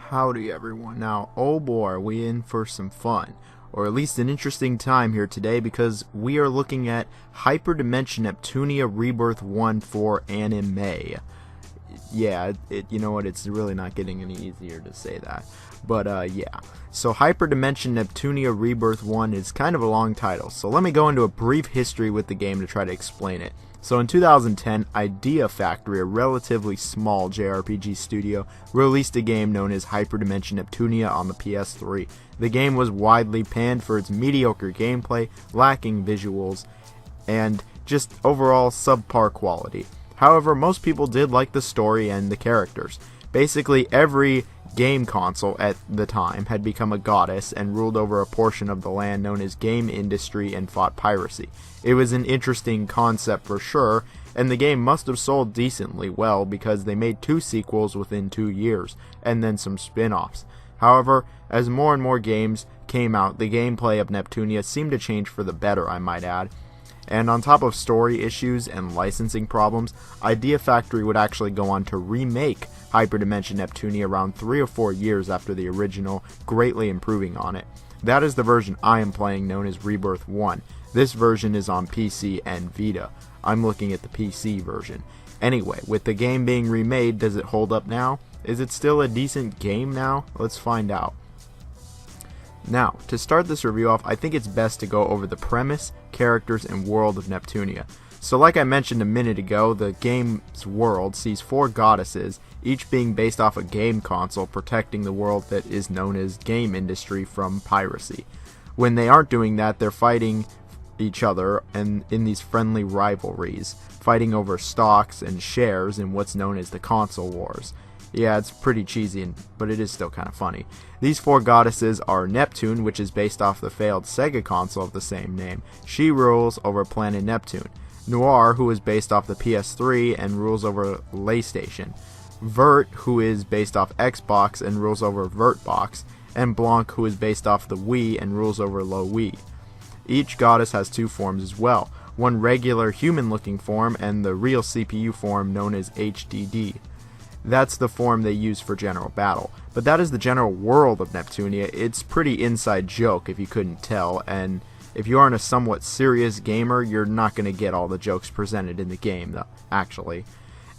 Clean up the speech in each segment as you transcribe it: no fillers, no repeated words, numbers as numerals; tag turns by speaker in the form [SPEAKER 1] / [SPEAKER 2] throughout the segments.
[SPEAKER 1] Howdy everyone. Now, oh boy, are we in for some fun, or at least an interesting time here today, because we are looking at Hyperdimension Neptunia Rebirth 1 for anime. Yeah, you know what, it's really not getting any easier to say that. But yeah, so Hyperdimension Neptunia Rebirth 1 is kind of a long title, so let me go into a brief history with the game to try to explain it. So in 2010, Idea Factory, a relatively small JRPG studio, released a game known as Hyperdimension Neptunia on the PS3. The game was widely panned for its mediocre gameplay, lacking visuals, and just overall subpar quality. However, most people did like the story and the characters. Basically, every game console at the time had become a goddess and ruled over a portion of the land known as game industry and fought piracy. It was an interesting concept for sure, and the game must have sold decently well because they made 2 sequels within 2 years, and then some spin-offs. However, as more and more games came out, the gameplay of Neptunia seemed to change for the better, I might add. And on top of story issues and licensing problems, Idea Factory would actually go on to remake Hyperdimension Neptunia around 3 or 4 years after the original, greatly improving on it. That is the version I am playing, known as Rebirth 1. This version is on PC and Vita. I'm looking at the PC version. Anyway, with the game being remade, does it hold up now? Is it still a decent game now? Let's find out. Now, to start this review off, I think it's best to go over the premise, characters, and world of Neptunia. So like I mentioned a minute ago, the game's world sees 4 goddesses, each being based off a game console protecting the world that is known as game industry from piracy. When they aren't doing that, they're fighting each other and in these friendly rivalries, fighting over stocks and shares in what's known as the console wars. Yeah, it's pretty cheesy, but it is still kind of funny. These 4 goddesses are Neptune, which is based off the failed Sega console of the same name. She rules over planet Neptune. Noir, who is based off the PS3 and rules over PlayStation. Vert, who is based off Xbox and rules over Vertbox. And Blanc, who is based off the Wii and rules over Low Wii. Each goddess has 2 forms as well. One regular human-looking form and the real CPU form known as HDD. That's the form they use for general battle. But that is the general world of Neptunia. It's pretty inside joke if you couldn't tell, and if you aren't a somewhat serious gamer, you're not going to get all the jokes presented in the game, though, actually.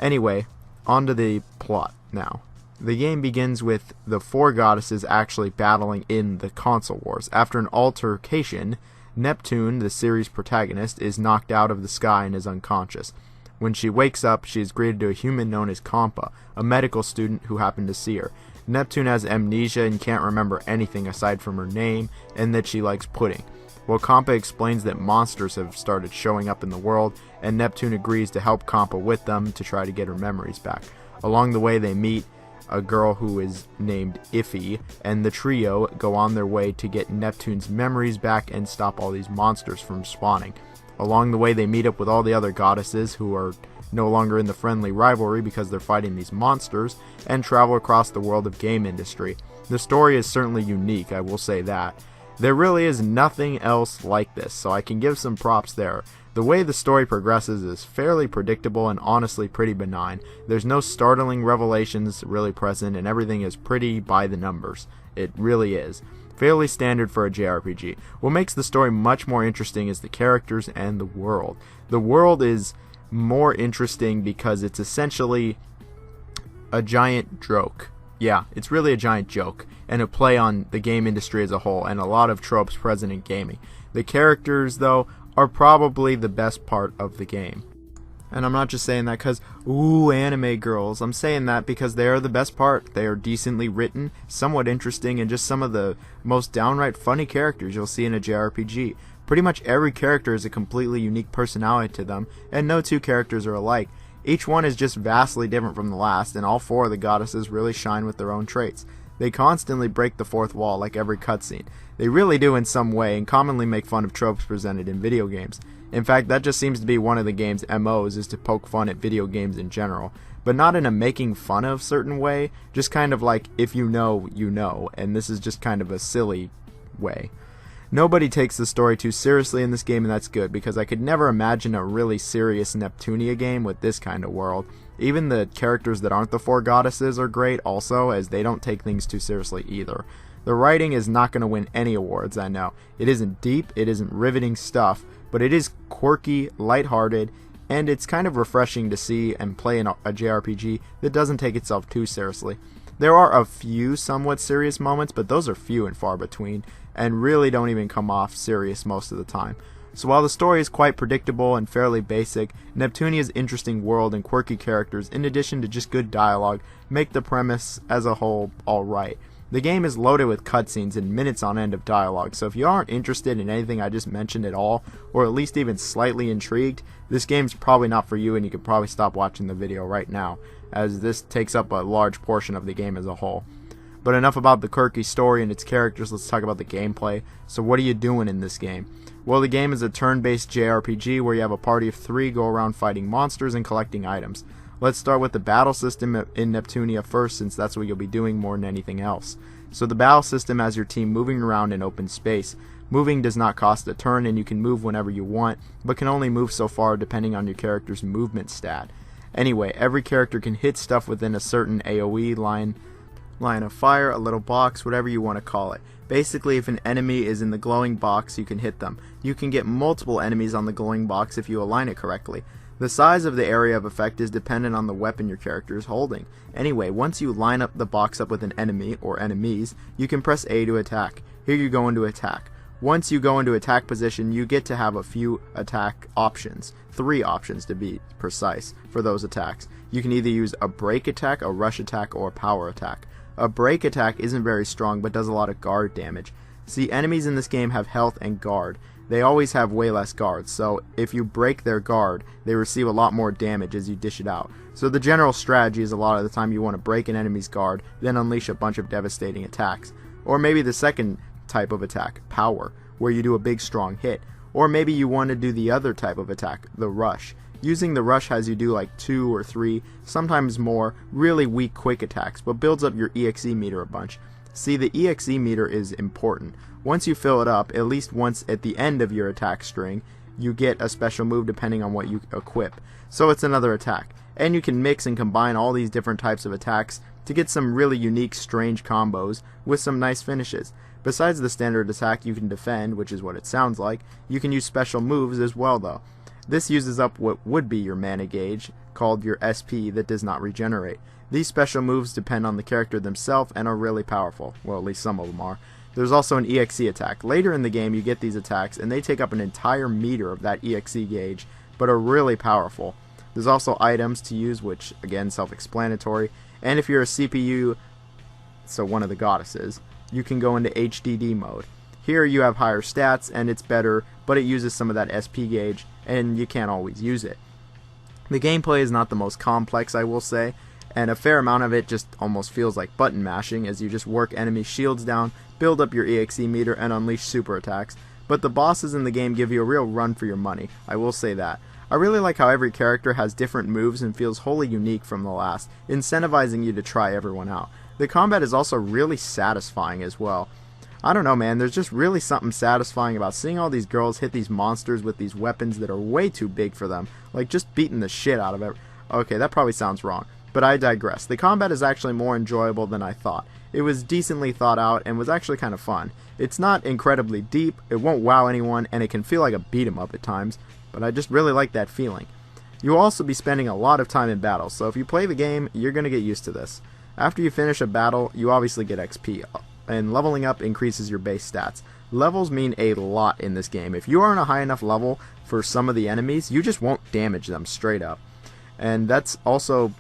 [SPEAKER 1] Anyway, on to the plot now. The game begins with the 4 goddesses actually battling in the console wars. After an altercation, Neptune, the series protagonist, is knocked out of the sky and is unconscious. When she wakes up, she is greeted to a human known as Kampa, a medical student who happened to see her. Neptune has amnesia and can't remember anything aside from her name, and that she likes pudding. Well, Kampa explains that monsters have started showing up in the world, and Neptune agrees to help Kampa with them to try to get her memories back. Along the way, they meet a girl who is named Iffy, and the trio go on their way to get Neptune's memories back and stop all these monsters from spawning. Along the way, they meet up with all the other goddesses who are no longer in the friendly rivalry because they're fighting these monsters, and travel across the world of game industry. The story is certainly unique, I will say that. There really is nothing else like this, so I can give some props there. The way the story progresses is fairly predictable and honestly pretty benign. There's no startling revelations really present, and everything is pretty by the numbers. It really is. Fairly standard for a JRPG. What makes the story much more interesting is the characters and the world. The world is more interesting because it's essentially a giant joke. Yeah, it's really a giant joke, and a play on the game industry as a whole, and a lot of tropes present in gaming. The characters, though, are probably the best part of the game. And I'm not just saying that because, ooh, anime girls. I'm saying that because they are the best part. They are decently written, somewhat interesting, and just some of the most downright funny characters you'll see in a JRPG. Pretty much every character has a completely unique personality to them, and no 2 characters are alike. Each one is just vastly different from the last, and all 4 of the goddesses really shine with their own traits. They constantly break the 4th wall like every cutscene. They really do in some way, and commonly make fun of tropes presented in video games. In fact, that just seems to be one of the game's MOs, is to poke fun at video games in general. But not in a making fun of certain way, just kind of like, if you know, you know, and this is just kind of a silly way. Nobody takes the story too seriously in this game, and that's good, because I could never imagine a really serious Neptunia game with this kind of world. Even the characters that aren't the 4 goddesses are great also, as they don't take things too seriously either. The writing is not going to win any awards, I know. It isn't deep, it isn't riveting stuff, but it is quirky, lighthearted, and it's kind of refreshing to see and play in a JRPG that doesn't take itself too seriously. There are a few somewhat serious moments, but those are few and far between, and really don't even come off serious most of the time. So while the story is quite predictable and fairly basic, Neptunia's interesting world and quirky characters, in addition to just good dialogue, make the premise as a whole alright. The game is loaded with cutscenes and minutes on end of dialogue, so if you aren't interested in anything I just mentioned at all, or at least even slightly intrigued, this game's probably not for you, and you could probably stop watching the video right now, as this takes up a large portion of the game as a whole. But enough about the quirky story and its characters, let's talk about the gameplay. So what are you doing in this game? Well, the game is a turn-based JRPG where you have a party of 3 go around fighting monsters and collecting items. Let's start with the battle system in Neptunia first, since that's what you'll be doing more than anything else. So the battle system has your team moving around in open space. Moving does not cost a turn, and you can move whenever you want, but can only move so far depending on your character's movement stat. Anyway, every character can hit stuff within a certain AoE line of fire, a little box, whatever you want to call it. Basically, if an enemy is in the glowing box, you can hit them. You can get multiple enemies on the glowing box if you align it correctly. The size of the area of effect is dependent on the weapon your character is holding. Anyway, once you line up the box up with an enemy, or enemies, you can press A to attack. Here you go into attack. Once you go into attack position, you get to have a few attack options. 3 options to be precise for those attacks. You can either use a break attack, a rush attack, or a power attack. A break attack isn't very strong, but does a lot of guard damage. See, enemies in this game have health and guard. They always have way less guards, so if you break their guard, they receive a lot more damage as you dish it out. So the general strategy is a lot of the time you want to break an enemy's guard, then unleash a bunch of devastating attacks. Or maybe the second type of attack, power, where you do a big strong hit. Or maybe you want to do the other type of attack, the rush. Using the rush has you do like 2 or 3, sometimes more, really weak quick attacks, but builds up your EXE meter a bunch. See, the EXE meter is important. Once you fill it up, at least once at the end of your attack string, you get a special move depending on what you equip. So it's another attack. And you can mix and combine all these different types of attacks to get some really unique, strange combos with some nice finishes. Besides the standard attack you can defend, which is what it sounds like, you can use special moves as well though. This uses up what would be your mana gauge, called your SP, that does not regenerate. These special moves depend on the character themselves and are really powerful. Well, at least some of them are. There's also an EXE attack. Later in the game you get these attacks and they take up an entire meter of that EXE gauge, but are really powerful. There's also items to use, which again self-explanatory, and if you're a CPU, so one of the goddesses, you can go into HDD mode. Here you have higher stats and it's better, but it uses some of that SP gauge and you can't always use it. The gameplay is not the most complex, I will say, and a fair amount of it just almost feels like button mashing as you just work enemy shields down, build up your EXE meter, and unleash super attacks. But the bosses in the game give you a real run for your money, I will say that. I really like how every character has different moves and feels wholly unique from the last, incentivizing you to try everyone out. The combat is also really satisfying as well. I don't know, man, there's just really something satisfying about seeing all these girls hit these monsters with these weapons that are way too big for them, like just beating the shit out of it. Okay, that probably sounds wrong, but I digress. The combat is actually more enjoyable than I thought. It was decently thought out and was actually kind of fun. It's not incredibly deep, it won't wow anyone, and it can feel like a beat 'em up at times, but I just really like that feeling. You'll also be spending a lot of time in battle, so if you play the game, you're going to get used to this. After you finish a battle, you obviously get XP, and leveling up increases your base stats. Levels mean a lot in this game. If you aren't a high enough level for some of the enemies, you just won't damage them straight up. And that's also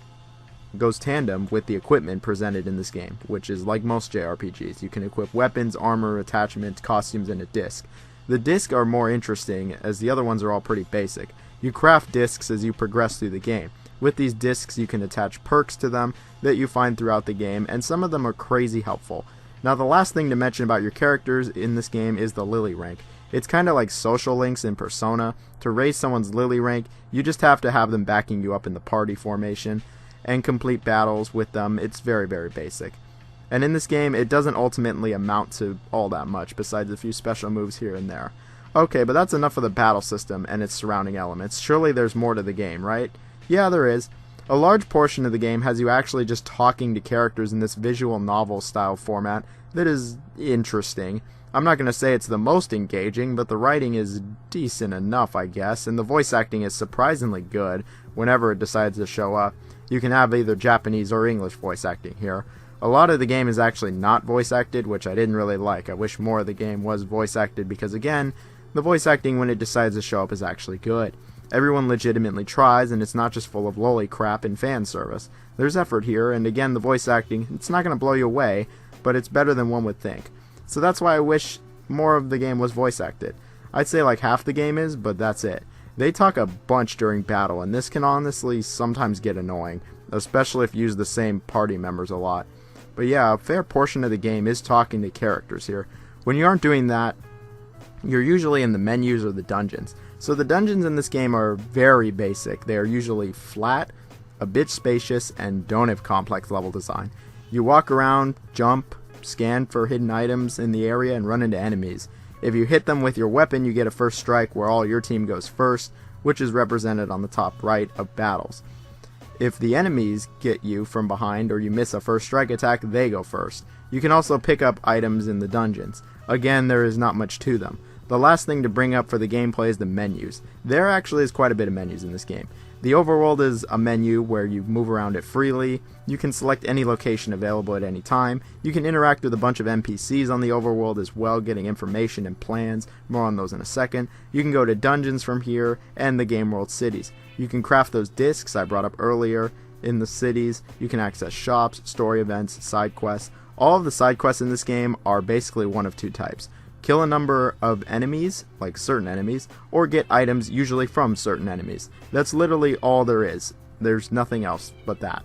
[SPEAKER 1] goes tandem with the equipment presented in this game, which is like most JRPGs. You can equip weapons, armor, attachments, costumes, and a disc. The discs are more interesting, as the other ones are all pretty basic. You craft discs as you progress through the game. With these discs you can attach perks to them that you find throughout the game, and some of them are crazy helpful. Now the last thing to mention about your characters in this game is the Lily rank. It's kind of like social links in Persona. To raise someone's Lily rank, you just have to have them backing you up in the party formation and complete battles with them. It's very, very basic. And in this game, it doesn't ultimately amount to all that much, besides a few special moves here and there. Okay, but that's enough of the battle system and its surrounding elements. Surely there's more to the game, right? Yeah, there is. A large portion of the game has you actually just talking to characters in this visual novel style format that is interesting. I'm not going to say it's the most engaging, but the writing is decent enough, I guess, and the voice acting is surprisingly good whenever it decides to show up. You can have either Japanese or English voice acting here. A lot of the game is actually not voice acted, which I didn't really like. I wish more of the game was voice acted because, again, the voice acting when it decides to show up is actually good. Everyone legitimately tries, and it's not just full of lolly crap and fan service. There's effort here, and again, the voice acting, it's not going to blow you away, but it's better than one would think. So that's why I wish more of the game was voice acted. I'd say like half the game is, but that's it. They talk a bunch during battle, and this can honestly sometimes get annoying, especially if you use the same party members a lot. But yeah, a fair portion of the game is talking to characters here. When you aren't doing that, you're usually in the menus or the dungeons. So the dungeons in this game are very basic. They are usually flat, a bit spacious, and don't have complex level design. You walk around, jump, scan for hidden items in the area, and run into enemies. If you hit them with your weapon, you get a first strike where all your team goes first, which is represented on the top right of battles. If the enemies get you from behind or you miss a first strike attack, they go first. You can also pick up items in the dungeons. Again, there is not much to them. The last thing to bring up for the gameplay is the menus. There actually is quite a bit of menus in this game. The overworld is a menu where you move around it freely. You can select any location available at any time. You can interact with a bunch of NPCs on the overworld as well, getting information and plans. More on those in a second. You can go to dungeons from here and the game world cities. You can craft those discs I brought up earlier in the cities. You can access shops, story events, side quests. All of the side quests in this game are basically one of two types. Kill a number of enemies, like certain enemies, or get items usually from certain enemies. That's literally all there is. There's nothing else but that.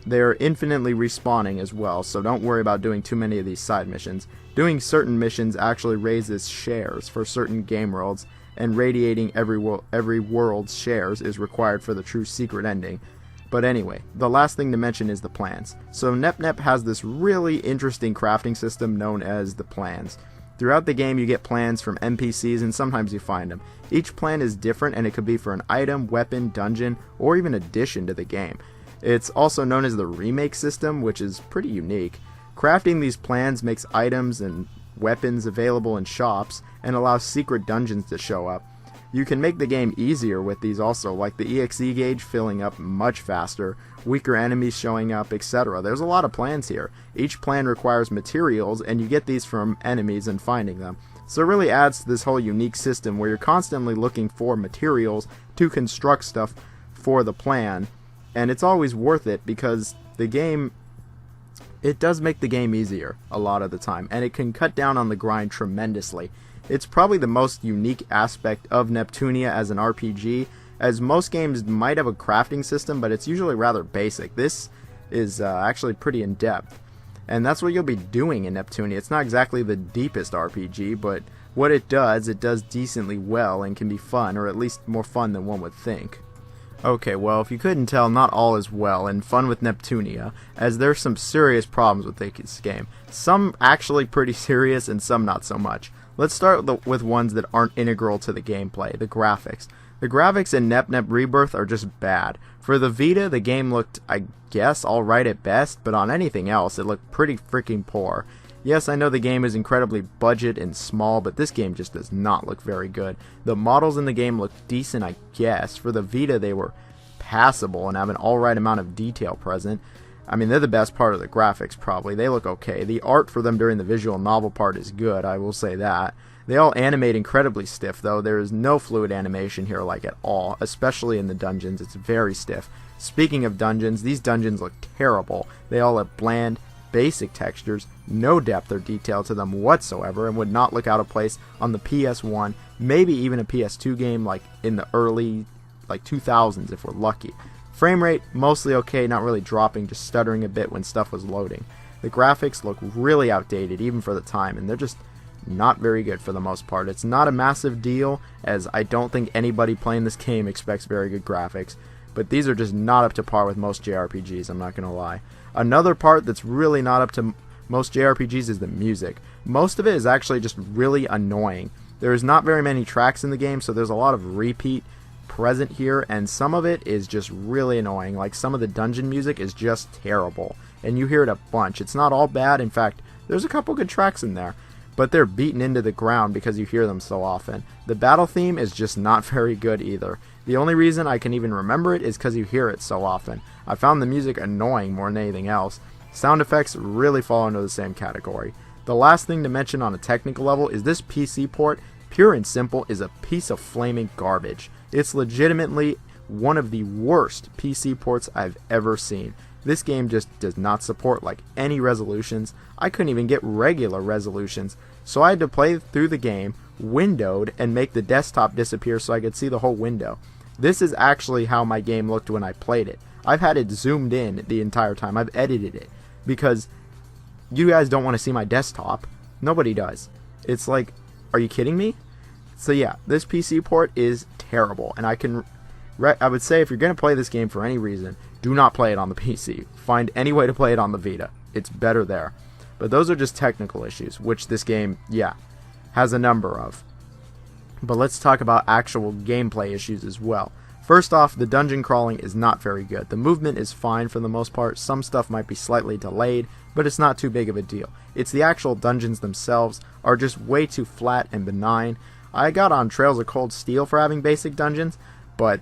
[SPEAKER 1] They're infinitely respawning as well, so don't worry about doing too many of these side missions. Doing certain missions actually raises shares for certain game worlds, and radiating every world's shares is required for the true secret ending. But anyway, the last thing to mention is the plans. So NepNep has this really interesting crafting system known as the plans. Throughout the game you get plans from NPCs and sometimes you find them. Each plan is different and it could be for an item, weapon, dungeon, or even addition to the game. It's also known as the remake system, which is pretty unique. Crafting these plans makes items and weapons available in shops and allows secret dungeons to show up. You can make the game easier with these also, like the EXE gauge filling up much faster, weaker enemies showing up, etc. There's a lot of plans here. Each plan requires materials, and you get these from enemies and finding them. So it really adds to this whole unique system where you're constantly looking for materials to construct stuff for the plan, and it's always worth it because the game, it does make the game easier a lot of the time, and it can cut down on the grind tremendously. It's probably the most unique aspect of Neptunia as an RPG, as most games might have a crafting system, but it's usually rather basic. This is actually pretty in-depth, and that's what you'll be doing in Neptunia. It's not exactly the deepest RPG, but what it does decently well and can be fun, or at least more fun than one would think. Okay, well, if you couldn't tell, not all is well and fun with Neptunia, as there's some serious problems with this game. Some actually pretty serious, and some not so much. Let's start with ones that aren't integral to the gameplay, the graphics. The graphics in NepNep Rebirth are just bad. For the Vita, the game looked, I guess, alright at best, but on anything else, it looked pretty freaking poor. Yes, I know the game is incredibly budget and small, but this game just does not look very good. The models in the game look decent, I guess. For the Vita, they were passable and have an alright amount of detail present. I mean, they're the best part of the graphics, probably. They look okay. The art for them during the visual novel part is good, I will say that. They all animate incredibly stiff, though. There is no fluid animation here, like, at all, especially in the dungeons. It's very stiff. Speaking of dungeons, these dungeons look terrible. They all have bland, basic textures, no depth or detail to them whatsoever, and would not look out of place on the PS1, maybe even a PS2 game, like, in the early, 2000s, if we're lucky. Frame rate, mostly okay, not really dropping, just stuttering a bit when stuff was loading. The graphics look really outdated, even for the time, and they're just not very good for the most part. It's not a massive deal, as I don't think anybody playing this game expects very good graphics, but these are just not up to par with most JRPGs, I'm not gonna lie. Another part that's really not up to most JRPGs is the music. Most of it is actually just really annoying. There's not very many tracks in the game, so there's a lot of repeat present here, and some of it is just really annoying. Like, some of the dungeon music is just terrible, and you hear it a bunch. It's not all bad. In fact, there's a couple good tracks in there, but they're beaten into the ground because you hear them so often. The battle theme is just not very good either. The only reason I can even remember it is because you hear it so often. I found the music annoying more than anything else. Sound effects really fall into the same category. The last thing to mention on a technical level is this PC port, pure and simple, is a piece of flaming garbage. It's legitimately one of the worst PC ports I've ever seen. This game just does not support like any resolutions. I couldn't even get regular resolutions, so I had to play through the game windowed and make the desktop disappear so I could see the whole window. This is actually how my game looked when I played it. I've had it zoomed in the entire time. I've edited it because you guys don't want to see my desktop. Nobody does. It's like, are you kidding me? So yeah, this PC port is terrible, and I would say if you're going to play this game for any reason, do not play it on the PC. Find any way to play it on the Vita. It's better there. But those are just technical issues, which this game, yeah, has a number of. But let's talk about actual gameplay issues as well. First off, the dungeon crawling is not very good. The movement is fine for the most part. Some stuff might be slightly delayed, but it's not too big of a deal. It's the actual dungeons themselves are just way too flat and benign. I got on Trails of Cold Steel for having basic dungeons, but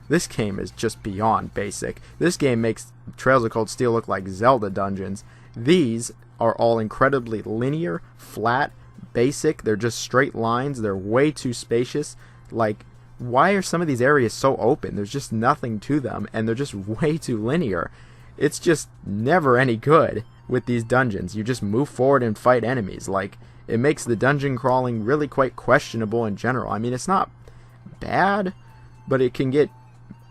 [SPEAKER 1] this game is just beyond basic. This game makes Trails of Cold Steel look like Zelda dungeons. These are all incredibly linear, flat, basic. They're just straight lines. They're way too spacious. Like, why are some of these areas so open? There's just nothing to them, and they're just way too linear. It's just never any good with these dungeons. You just move forward and fight enemies. Like, it makes the dungeon crawling really quite questionable in general. I mean, it's not bad, but it can get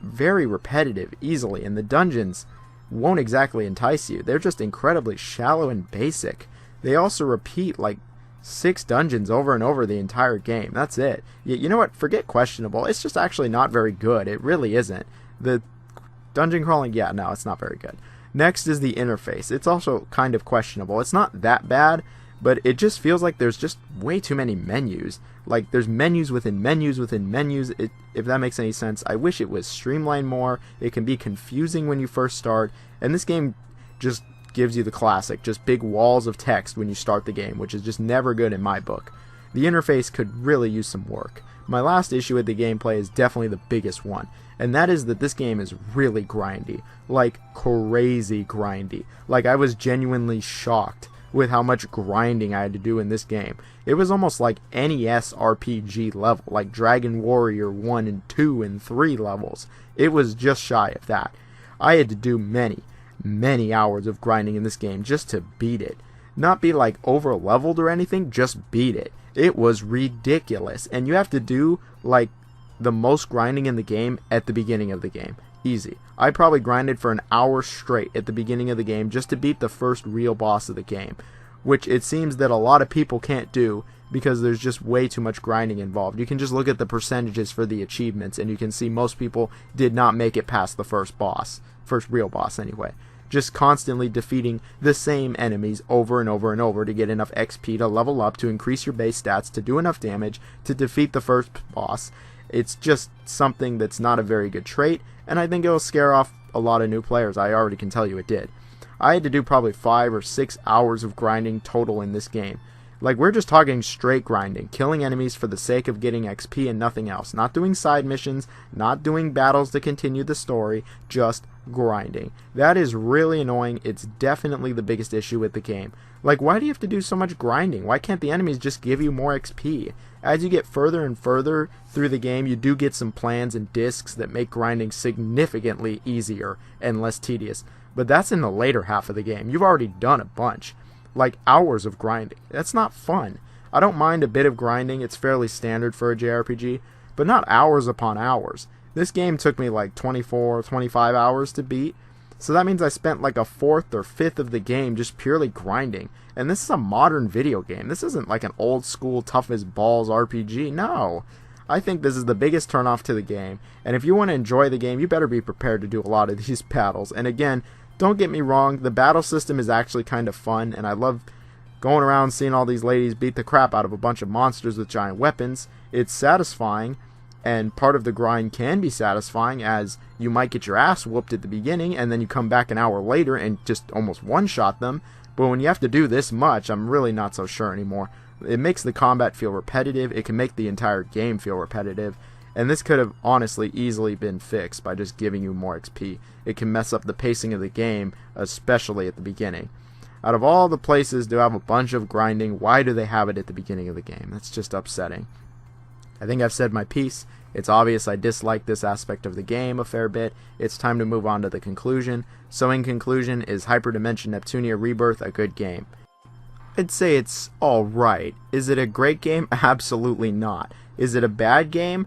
[SPEAKER 1] very repetitive easily, and the dungeons won't exactly entice you. They're just incredibly shallow and basic. They also repeat like 6 dungeons over and over the entire game. That's it. You know what? Forget questionable. It's just actually not very good. It really isn't. The dungeon crawling, yeah, no, it's not very good. Next is the interface. It's also kind of questionable. It's not that bad, but it just feels like there's just way too many menus. Like, there's menus within menus within menus, if that makes any sense. I wish it was streamlined more. It can be confusing when you first start, and this game just gives you the classic, just big walls of text when you start the game, which is just never good in my book. The interface could really use some work. My last issue with the gameplay is definitely the biggest one, and that is that this game is really grindy. Like, crazy grindy. Like, I was genuinely shocked with how much grinding I had to do in this game. It was almost like NES RPG level, like Dragon Warrior 1 and 2 and 3 levels. It was just shy of that. I had to do many hours of grinding in this game just to beat it. Not be like over leveled or anything, just beat it. It was ridiculous, and you have to do like the most grinding in the game at the beginning of the game. Easy. I probably grinded for an hour straight at the beginning of the game just to beat the first real boss of the game, which it seems that a lot of people can't do because there's just way too much grinding involved. You can just look at the percentages for the achievements, and you can see most people did not make it past the first boss. First real boss, anyway. Just constantly defeating the same enemies over and over and over to get enough XP to level up, to increase your base stats, to do enough damage, to defeat the first boss. It's just something that's not a very good trait, and I think it'll scare off a lot of new players. I already can tell you it did. I had to do probably 5 or 6 hours of grinding total in this game. Like, we're just talking straight grinding, killing enemies for the sake of getting XP and nothing else. Not doing side missions, not doing battles to continue the story, just grinding. That is really annoying. It's definitely the biggest issue with the game. Like, why do you have to do so much grinding? Why can't the enemies just give you more XP? As you get further and further through the game, you do get some plans and discs that make grinding significantly easier and less tedious. But that's in the later half of the game. You've already done a bunch. Like, hours of grinding. That's not fun. I don't mind a bit of grinding. It's fairly standard for a JRPG, but not hours upon hours. This game took me like 24, 25 hours to beat, so that means I spent like a fourth or fifth of the game just purely grinding. And this is a modern video game. This isn't like an old school tough as balls RPG. No. I think this is the biggest turnoff to the game, and if you want to enjoy the game, you better be prepared to do a lot of these battles. And again, Don't get me wrong, the battle system is actually kind of fun, and I love going around seeing all these ladies beat the crap out of a bunch of monsters with giant weapons. It's satisfying, and part of the grind can be satisfying, as you might get your ass whooped at the beginning, and then you come back an hour later and just almost one-shot them. But when you have to do this much, I'm really not so sure anymore. It makes the combat feel repetitive, it can make the entire game feel repetitive, and this could have honestly easily been fixed by just giving you more XP. It can mess up the pacing of the game, especially at the beginning. Out of all the places to have a bunch of grinding, why do they have it at the beginning of the game? That's just upsetting. I think I've said my piece. It's obvious I dislike this aspect of the game a fair bit. It's time to move on to the conclusion. So in conclusion, is Hyperdimension Neptunia Rebirth a good game? I'd say it's alright. Is it a great game? Absolutely not. Is it a bad game?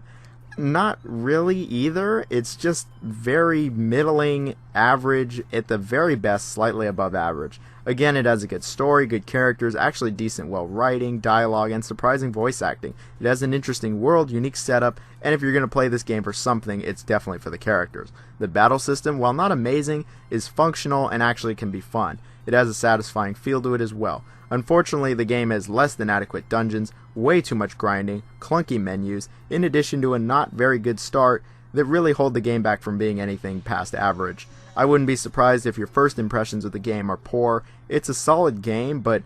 [SPEAKER 1] Not really either. It's just very middling, average, at the very best slightly above average. Again, it has a good story, good characters, actually decent writing, dialogue, and surprising voice acting. It has an interesting world, unique setup, and if you're going to play this game for something, it's definitely for the characters. The battle system, while not amazing, is functional and actually can be fun. It has a satisfying feel to it as well. Unfortunately, the game has less than adequate dungeons, way too much grinding, clunky menus, in addition to a not very good start that really hold the game back from being anything past average. I wouldn't be surprised if your first impressions of the game are poor. It's a solid game, but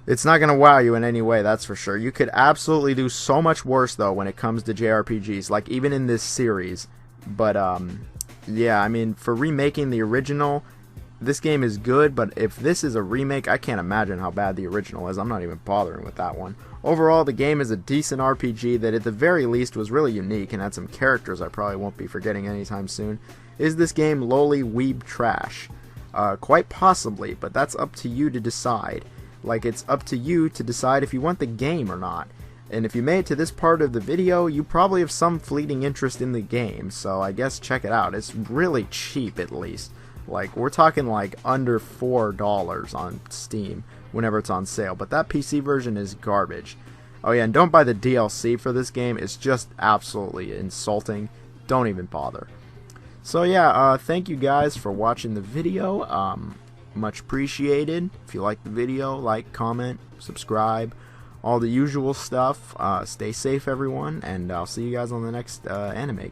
[SPEAKER 1] it's not going to wow you in any way, that's for sure. You could absolutely do so much worse, though, when it comes to JRPGs, like even in this series. But, yeah, I mean, for remaking the original, this game is good, but if this is a remake, I can't imagine how bad the original is. I'm not even bothering with that one. Overall, the game is a decent RPG that at the very least was really unique and had some characters I probably won't be forgetting anytime soon. Is this game lowly weeb trash? Quite possibly, but that's up to you to decide. Like, it's up to you to decide if you want the game or not. And if you made it to this part of the video, you probably have some fleeting interest in the game, so I guess check it out. It's really cheap, at least. Like, we're talking like under $4 on Steam whenever it's on sale, but that PC version is garbage. Oh yeah, and don't buy the DLC for this game. It's just absolutely insulting. Don't even bother. So yeah, thank you guys for watching the video. Much appreciated. If you like the video, like, comment, subscribe, all the usual stuff. Stay safe, everyone, and I'll see you guys on the next anime game.